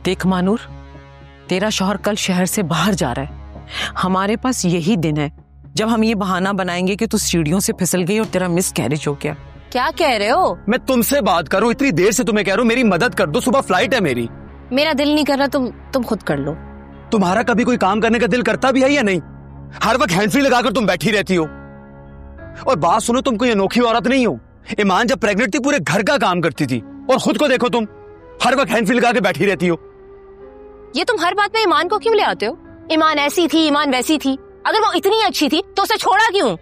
देख मानूर, तेरा शौहर कल शहर से बाहर जा रहा है। हमारे पास यही दिन है जब हम ये बहाना बनाएंगे कि तू सीढ़ियों से फिसल गई और तेरा मिस कैरेज हो गया। क्या कह रहे हो? मैं तुमसे बात करूं, इतनी देर से तुम्हें कह रहा हूं मेरी मदद कर दो, सुबह फ्लाइट है मेरी। मेरा दिल नहीं कर रहा, तुम खुद कर लो। तुम्हारा कभी कोई काम करने का दिल करता भी है या नहीं? हर वक्त हैंड फ्री लगाकर तुम बैठी रहती हो। और बात सुनो, तुम कोई अनोखी औरत नहीं हो। ईमान जब प्रेग्नेंट थी पूरे घर का काम करती थी, और खुद को देखो, तुम हर वक्त हैंड फ्री लगा के बैठी रहती हो। ये तुम हर बात में ईमान को क्यों ले आते हो? ईमान ऐसी थी, ईमान वैसी थी। अगर वो इतनी अच्छी थी तो उसे छोड़ा क्यों?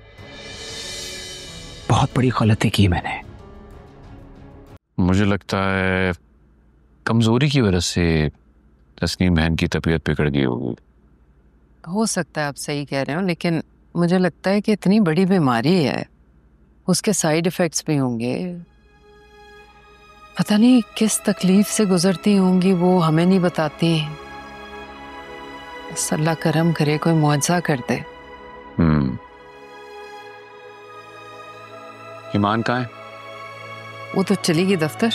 बहुत बड़ी गलती की मैंने। मुझे लगता है कमजोरी की वजह से तस्नीम बहन की तबीयत बिगड़ गई होगी। हो सकता है आप सही कह रहे हो, लेकिन मुझे लगता है कि इतनी बड़ी बीमारी है, उसके साइड इफेक्ट्स भी होंगे। पता नहीं किस तकलीफ से गुजरती होंगी, वो हमें नहीं बताती। बस अल्लाह करम करे, कोई मुआवजा कर दे। ईमान कहाँ है? वो तो चली गई दफ्तर।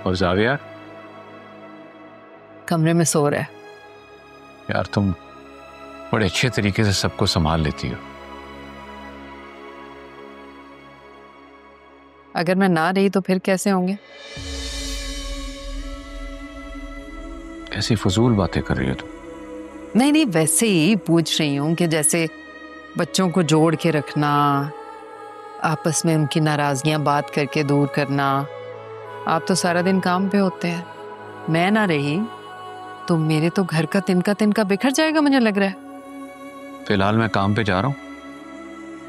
और जाविया? कमरे में सो रहा है। यार तुम बड़े अच्छे तरीके से सबको संभाल लेती हो। अगर मैं ना रही तो फिर कैसे होंगे? ऐसी फजूल बातें कर रही हो तुम। नहीं नहीं, वैसे ही पूछ रही हूँ कि जैसे बच्चों को जोड़ के रखना, आपस में उनकी नाराजगियां बात करके दूर करना। आप तो सारा दिन काम पे होते हैं, मैं ना रही तो मेरे तो घर का तिनका बिखर जाएगा, मुझे लग रहा है। फिलहाल मैं काम पे जा रहा हूँ,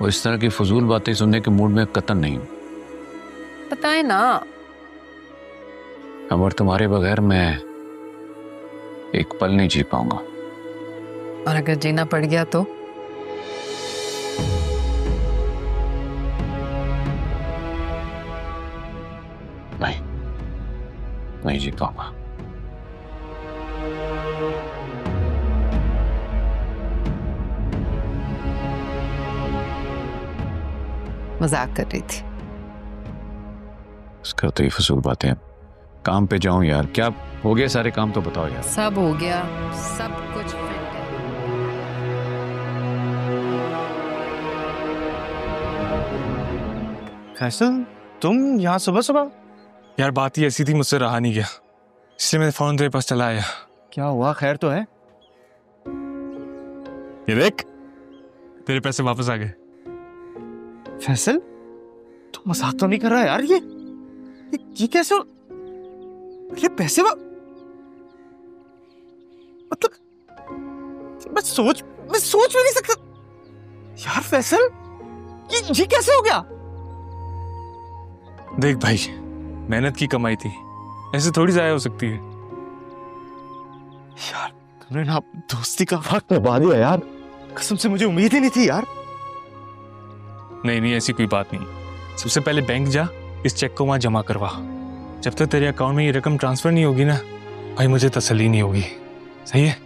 और इस तरह की फजूल बातें सुनने के मूड में कतई नहीं हूँ। बताए ना। अमर, तुम्हारे बगैर मैं एक पल नहीं जी पाऊंगा। और अगर जीना पड़ गया तो? नहीं जी पाऊंगा। मजाक कर रही थी। इसका तो ये फजूल बातें। काम पे जाऊं यार। क्या हो गया? सारे काम तो बताओ यार। सब हो गया, सब कुछ फिट है। फैसल, तुम यहाँ सुबह सुबह? यार बात ही ऐसी थी, मुझसे रहा नहीं गया, इसलिए मैंने फौरन तेरे पास चला आया। क्या हुआ? खैर तो है? ये देख, तेरे पैसे वापस आ गए। फैसल, तू मजाक तो नहीं कर रहा यार? ये कैसे हो? ये पैसे मतलब मैं सोच भी नहीं सकता यार। फैसल, ये कैसे हो गया? देख भाई, मेहनत की कमाई थी, ऐसे थोड़ी जाया हो सकती है। यार तुमने ना दोस्ती का वक्त निभा दिया यार, कसम से मुझे उम्मीद ही नहीं थी यार। नहीं, ऐसी कोई बात नहीं। सबसे पहले बैंक जा, इस चेक को वहां जमा करवा। जब तक तेरे अकाउंट में ये रकम ट्रांसफर नहीं होगी ना भाई, मुझे तसल्ली नहीं होगी। सही है?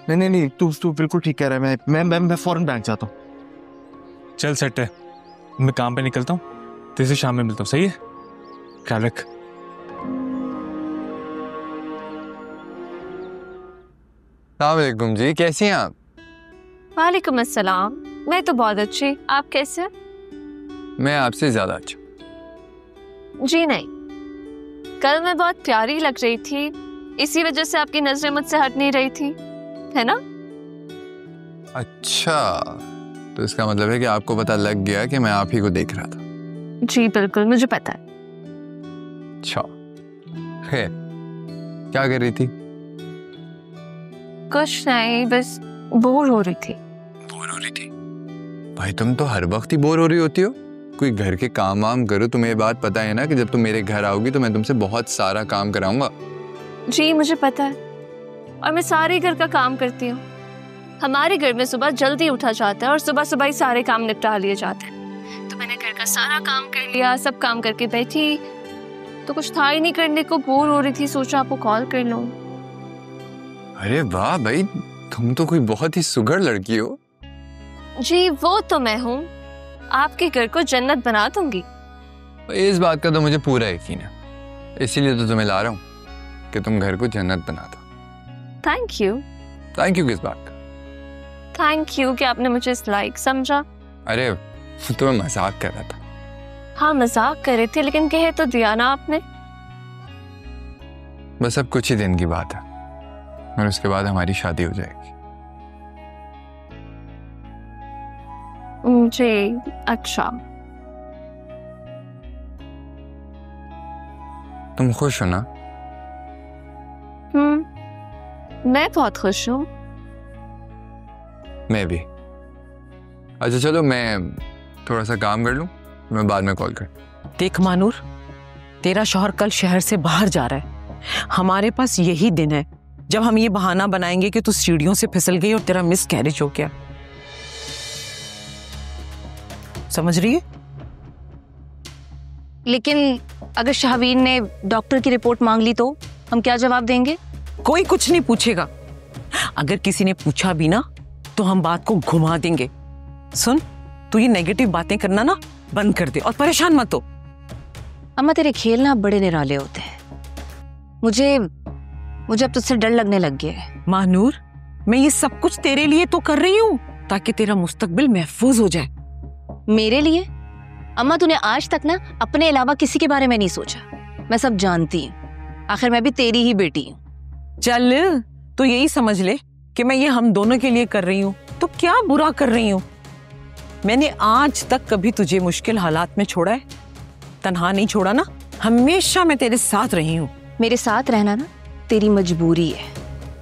नहीं, तू बिल्कुल ठीक कह रहा है। मैं फौरन बैंक जाता हूँ। चल सेट है, मैं काम पे निकलता हूँ, तेरे से शाम में मिलता हूँ। सही है? ख्याल रख। अस्सलामुअलैकुम जी, कैसी हैं आप? वालेकुम अस्सलाम। मैं तो बहुत अच्छी, आप कैसे? मैं आपसे ज्यादा अच्छा। जी नहीं, कल मैं बहुत प्यारी लग रही थी, इसी वजह से आपकी नजरें मुझसे हट नहीं रही थी, है ना? अच्छा, तो इसका मतलब है कि आपको पता लग गया कि मैं आप ही को देख रहा था। जी बिल्कुल, मुझे पता है। अच्छा, खैर, क्या कर रही थी? कुछ नहीं, बस बोर हो रही थी। बोर हो रही थी? भाई तुम तो हर वक्त ही बोर हो रही होती हो। कोई घर के काम वाम करो। तुम्हें ये बात पता है ना कि जब तुम मेरे घर आओगी तो मैं तुमसे बहुत सारा काम कराऊंगा। जी मुझे पता है, और मैं सारे घर का काम करती हूँ। हमारे घर में सुबह जल्दी उठा जाता है और सुबह सुबह ही सारे काम निपटा लिए जाते हैं। तो मैंने घर का सारा काम कर लिया, सब काम करके बैठी तो कुछ था ही नहीं करने को, बोर हो रही थी, सोचा आपको कॉल कर लूं। अरे वाह भाई, तुम तो कोई बहुत ही सुघड़ लड़की हो। जी वो तो मैं हूँ, आपके घर को जन्नत बना दूंगी। इस बात का तो मुझे पूरा यकीन है, इसीलिए तो तुम्हें ला रहा हूँ। कि तुम घर को जन्नत बना दो। Thank you. थैंक यू किस बात का? थैंक यू कि आपने मुझे इस लायक समझा। अरे तुम्हें मजाक कर रहा था। हाँ मजाक कर रहे थे, लेकिन कहे तो दिया ना आपने। बस अब कुछ ही दिन की बात है और उसके बाद हमारी शादी हो जाएगी। जी अच्छा। तुम खुश हो ना? मैं बहुत खुश हूँ। मैं भी। अच्छा चलो मैं थोड़ा सा काम कर लूं, मैं बाद में कॉल कर। देख मानूर, तेरा शौहर कल शहर से बाहर जा रहा है। हमारे पास यही दिन है जब हम ये बहाना बनाएंगे कि तू सीढ़ियों से फिसल गई और तेरा मिस कैरेज हो गया। समझ रही है? लेकिन अगर शाहवीर ने डॉक्टर की रिपोर्ट मांग ली तो हम क्या जवाब देंगे? कोई कुछ नहीं पूछेगा। अगर किसी ने पूछा भी ना तो हम बात को घुमा देंगे। सुन, तू ये नेगेटिव बातें करना ना बंद कर दे और परेशान मत हो। अम्मा तेरे खेल ना बड़े निराले होते हैं। मुझे अब तुझसे डर लगने लग गया है। मानूर, मैं ये सब कुछ तेरे लिए तो कर रही हूँ ताकि तेरा मुस्तकबिल महफूज हो जाए। मेरे लिए? अम्मा तूने आज तक ना अपने अलावा किसी के बारे में नहीं सोचा। मैं सब जानती हूँ, आखिर मैं भी तेरी ही बेटी हूँ। चल तो यही समझ ले कि मैं ये हम दोनों के लिए कर रही हूँ, तो क्या बुरा कर रही हूँ? मैंने आज तक कभी तुझे मुश्किल हालात में छोड़ा है? तन्हा नहीं छोड़ा ना। हमेशा मैं तेरे साथ रही हूँ। मेरे साथ रहना ना तेरी मजबूरी है।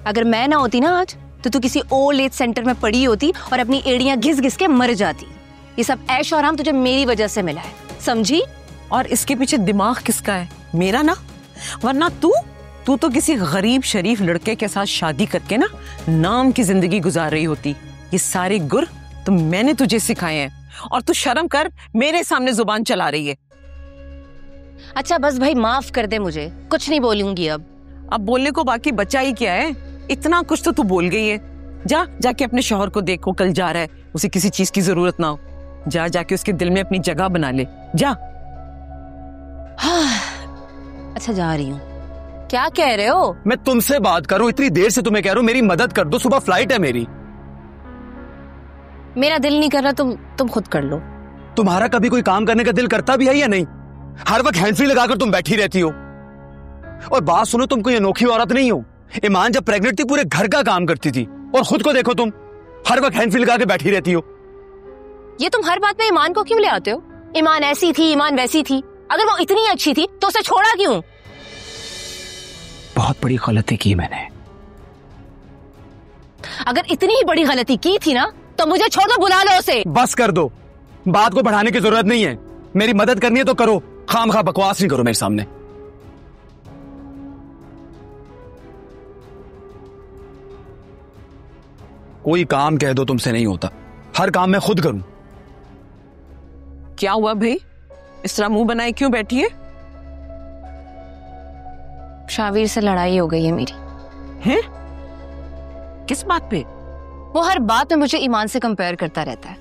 अगर मैं ना होती ना आज तो तू किसी ओल्ड एज सेंटर में पड़ी होती और अपनी एड़ियां घिस घिस के मर जाती। ये सब ऐश और आराम तुझे मेरी वजह से मिला है, समझी? और इसके पीछे दिमाग किसका है? मेरा ना। वरना तू तो किसी गरीब शरीफ लड़के के साथ शादी करके ना नाम की जिंदगी गुजार रही होती। ये सारे गुर तो मैंने तुझे सिखाए हैं और तू शर्म कर मेरे सामने जुबान चला रही है। अच्छा बस भाई, माफ कर दे, मुझे कुछ नहीं बोलूंगी अब बोलने को बाकी बचा ही क्या है? इतना कुछ तो तू बोल गई है। जाके अपने शौहर को देखो, कल जा रहा है, उसे किसी चीज की जरूरत ना हो। जाके उसके दिल में अपनी जगह बना ले, जा। अच्छा जा रही हूँ। क्या कह रहे हो? मैं तुमसे बात करूं, इतनी देर से तुम्हें कह रहा हूं मेरी मदद कर दो, सुबह फ्लाइट है मेरी। मेरा दिल नहीं कर रहा, तुम खुद कर लो। तुम्हारा कभी कोई काम करने का दिल करता भी है या नहीं? हर वक्त हैंड फ्री लगाकर तुम बैठी रहती हो। और बात सुनो, तुम कोई अनोखी औरत नहीं हो। ईमान जब प्रेग्नेंट थी पूरे घर का काम करती थी और खुद को देखो, तुम हर वक्त हैंड फ्री लगा के बैठी रहती हो। ये तुम हर बात में ईमान को क्यों ले आते हो? ईमान ऐसी थी, ईमान वैसी थी। अगर वो इतनी अच्छी थी तो उसे छोड़ा क्यों? बहुत बड़ी गलती की मैंने। अगर इतनी ही बड़ी गलती की थी ना तो मुझे छोड़ दो, बुला लो उसे। बस कर दो, बात को बढ़ाने की जरूरत नहीं है। मेरी मदद करनी है तो करो, खामखा बकवास नहीं करो मेरे सामने। कोई काम कह दो तुमसे नहीं होता, हर काम मैं खुद करूं। क्या हुआ भाई, इस तरह मुंह बनाए क्यों बैठी है? शाहवीर से लड़ाई हो गई है मेरी। हैं? किस बात पे? वो हर बात में मुझे ईमान से कंपेयर करता रहता है।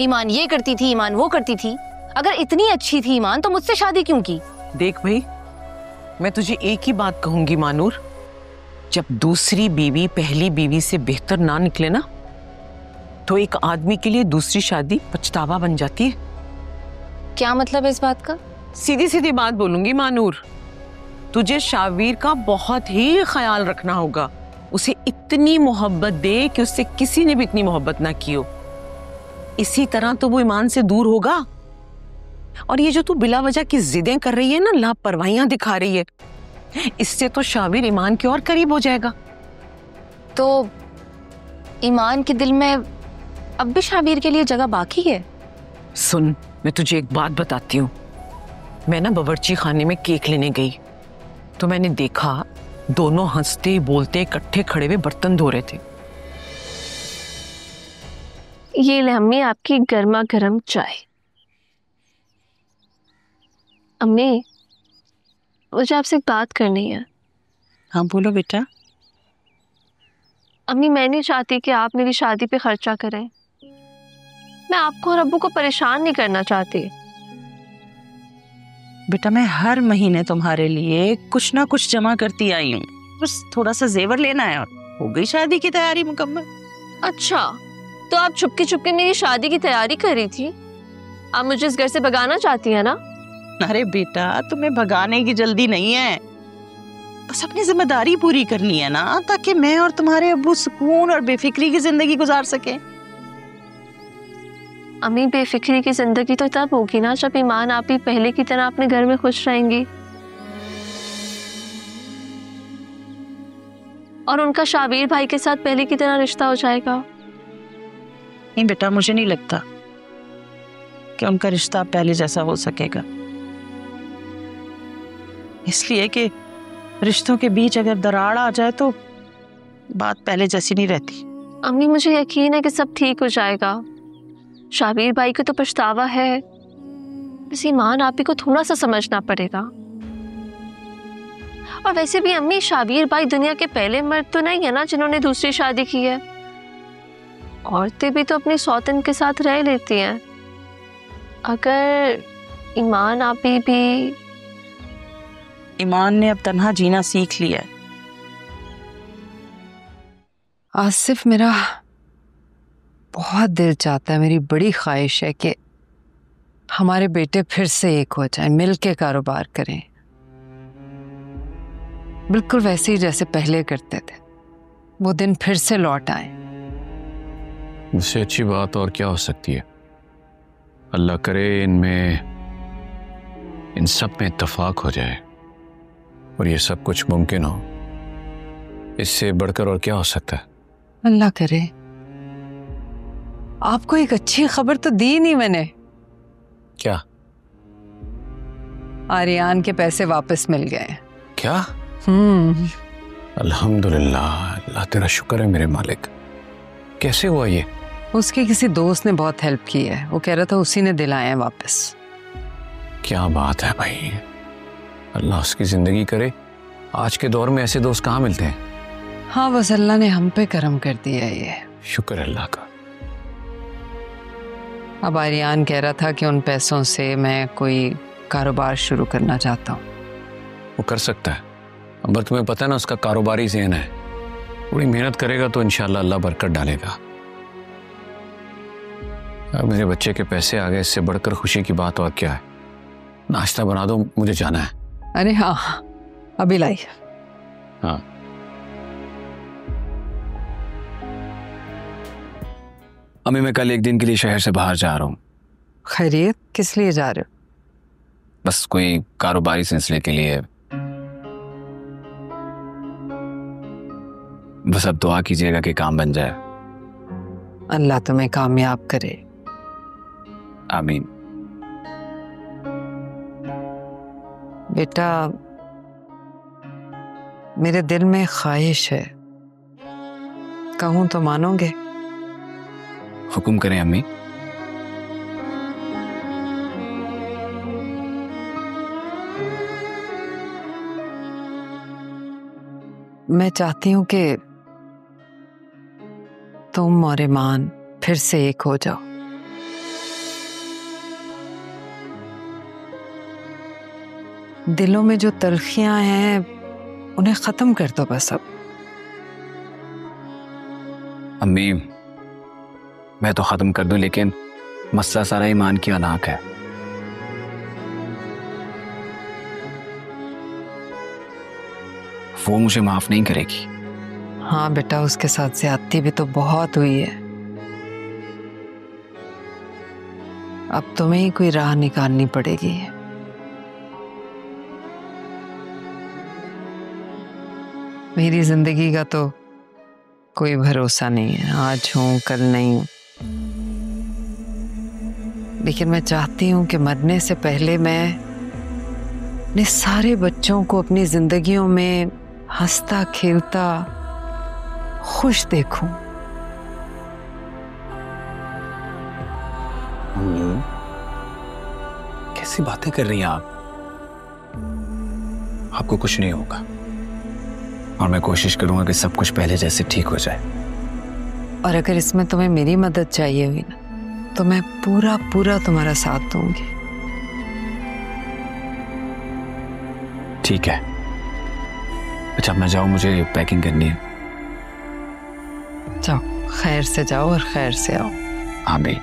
ईमान ये करती थी, ईमान वो करती थी। अगर इतनी अच्छी थी ईमान तो मुझसे शादी क्यों की? देख भाई, मैं तुझे एक ही बात कहूंगी मानूर, जब दूसरी बीवी पहली बीवी से बेहतर ना निकले ना तो एक आदमी के लिए दूसरी शादी पछतावा बन जाती है। क्या मतलब है इस बात का? सीधी सीधी बात बोलूंगी मानूर, तुझे शाहवीर का बहुत ही ख्याल रखना होगा। उसे इतनी मोहब्बत दे कि उससे किसी ने भी इतनी मोहब्बत ना की हो। इसी तरह तो वो ईमान से दूर होगा। और ये जो तू बिला वजह की जिदें कर रही है ना, लापरवाहियां दिखा रही है, इससे तो शाहवीर ईमान के और करीब हो जाएगा। तो ईमान के दिल में अब भी शाहवीर के लिए जगह बाकी है? सुन, मैं तुझे एक बात बताती हूँ। मैं ना बावर्ची खाने में केक लेने गई तो मैंने देखा दोनों हंसते बोलते इकट्ठे खड़े हुए बर्तन धो रहे थे। ये ले अम्मी आपकी गर्मा गर्म चाय। अम्मी, मुझे आपसे एक बात करनी है। हाँ बोलो बेटा। अम्मी, मैं नहीं चाहती कि आप मेरी शादी पे खर्चा करें। मैं आपको और अब्बू को परेशान नहीं करना चाहती। बेटा मैं हर महीने तुम्हारे लिए कुछ ना कुछ जमा करती आई हूँ, बस थोड़ा सा जेवर लेना है और हो गई शादी की तैयारी मुकम्मल। अच्छा, तो आप चुपके चुपके मेरी शादी की तैयारी कर रही थी? आप मुझे इस घर से भगाना चाहती है ना? अरे बेटा तुम्हें भगाने की जल्दी नहीं है, बस अपनी जिम्मेदारी पूरी करनी है ना, ताकि मैं और तुम्हारे अब्बू सुकून और बेफिक्री की जिंदगी गुजार सके। अम्मी, बेफिक्री की जिंदगी तो तब होगी ना जब ईमान आप ही पहले की तरह अपने घर में खुश रहेंगी और उनका शाबीर भाई के साथ पहले की तरह रिश्ता हो जाएगा। नहीं बेटा, मुझे नहीं लगता कि उनका रिश्ता पहले जैसा हो सकेगा, इसलिए कि रिश्तों के बीच अगर दरार आ जाए तो बात पहले जैसी नहीं रहती। अम्मी, मुझे यकीन है कि सब ठीक हो जाएगा। शाबीर भाई को तो पछतावा है, बस ईमान आप ही को थोड़ा सा समझना पड़ेगा। और वैसे भी अम्मी, शाबीर भाई दुनिया के पहले मर्द तो नहीं है ना जिन्होंने दूसरी शादी की है। औरतें भी तो अपनी सौतन के साथ रह लेती हैं। अगर ईमान आप ही भी ईमान ने अब तन्हा जीना सीख लिया है। आसिफ, मेरा बहुत दिल चाहता है, मेरी बड़ी ख्वाहिश है कि हमारे बेटे फिर से एक हो जाएं, मिल के कारोबार करें, बिल्कुल वैसे ही जैसे पहले करते थे। वो दिन फिर से लौट आए। इससे अच्छी बात और क्या हो सकती है। अल्लाह करे इन सब में इत्तेफाक हो जाए और ये सब कुछ मुमकिन हो। इससे बढ़कर और क्या हो सकता है। अल्लाह करे। आपको एक अच्छी खबर तो दी नहीं मैंने। क्या? आर्यान के पैसे वापस मिल गए। क्या? अल्हम्दुलिल्लाह, अल्लाह तेरा शुक्र है मेरे मालिक। कैसे हुआ ये? उसके किसी दोस्त ने बहुत हेल्प की है, वो कह रहा था उसी ने दिलाए हैं वापस। क्या बात है भाई, अल्लाह उसकी जिंदगी करे। आज के दौर में ऐसे दोस्त कहाँ मिलते हैं। हाँ, बस अल्लाह ने हम पे करम कर दिया है ये। शुक्र अल्लाह का। अब आर्यान कह रहा था कि उन पैसों से मैं कोई कारोबार शुरू करना चाहता हूँ। वो कर सकता है, अब तुम्हें पता है ना उसका कारोबारी ज़हन है। थोड़ी मेहनत करेगा तो इंशाल्लाह अल्लाह बरकत डालेगा। अब मेरे बच्चे के पैसे आ गए, इससे बढ़कर खुशी की बात और क्या है। नाश्ता बना दो, मुझे जाना है। अरे हाँ, अभी लाई। हाँ, अम्मी मैं कल एक दिन के लिए शहर से बाहर जा रहा हूँ। खैरियत? किस लिए जा रहे हो? बस कोई कारोबारी सिलसिले के लिए। बस अब दुआ कीजिएगा कि काम बन जाए। अल्लाह तुम्हें कामयाब करे। आमीन। बेटा, मेरे दिल में ख्वाहिश है, कहूँ तो मानोगे? हुक्म करें अम्मी। मैं चाहती हूँ कि तुम और ईमान फिर से एक हो जाओ। दिलों में जो तलखियां हैं उन्हें खत्म कर दो बस अब। अम्मी मैं तो खत्म कर दूं, लेकिन मसला सारा ईमान की अनाक है। वो मुझे माफ नहीं करेगी। हाँ बेटा, उसके साथ ज्यादती भी तो बहुत हुई है। अब तुम्हें ही कोई राह निकालनी पड़ेगी। मेरी जिंदगी का तो कोई भरोसा नहीं है, आज हूं कल नहीं हूं। लेकिन मैं चाहती हूं कि मरने से पहले मैं अपने सारे बच्चों को अपनी जिंदगियों में हंसता खेलता खुश देखूं। कैसी बातें कर रही हैं आप? आपको कुछ नहीं होगा और मैं कोशिश करूंगा कि सब कुछ पहले जैसे ठीक हो जाए। और अगर इसमें तुम्हें मेरी मदद चाहिए हुई ना, तो मैं पूरा पूरा तुम्हारा साथ दूंगी। ठीक है। अच्छा मैं जाऊँ, मुझे पैकिंग करनी है। जाओ, खैर से जाओ और खैर से आओ। हाँ भाई।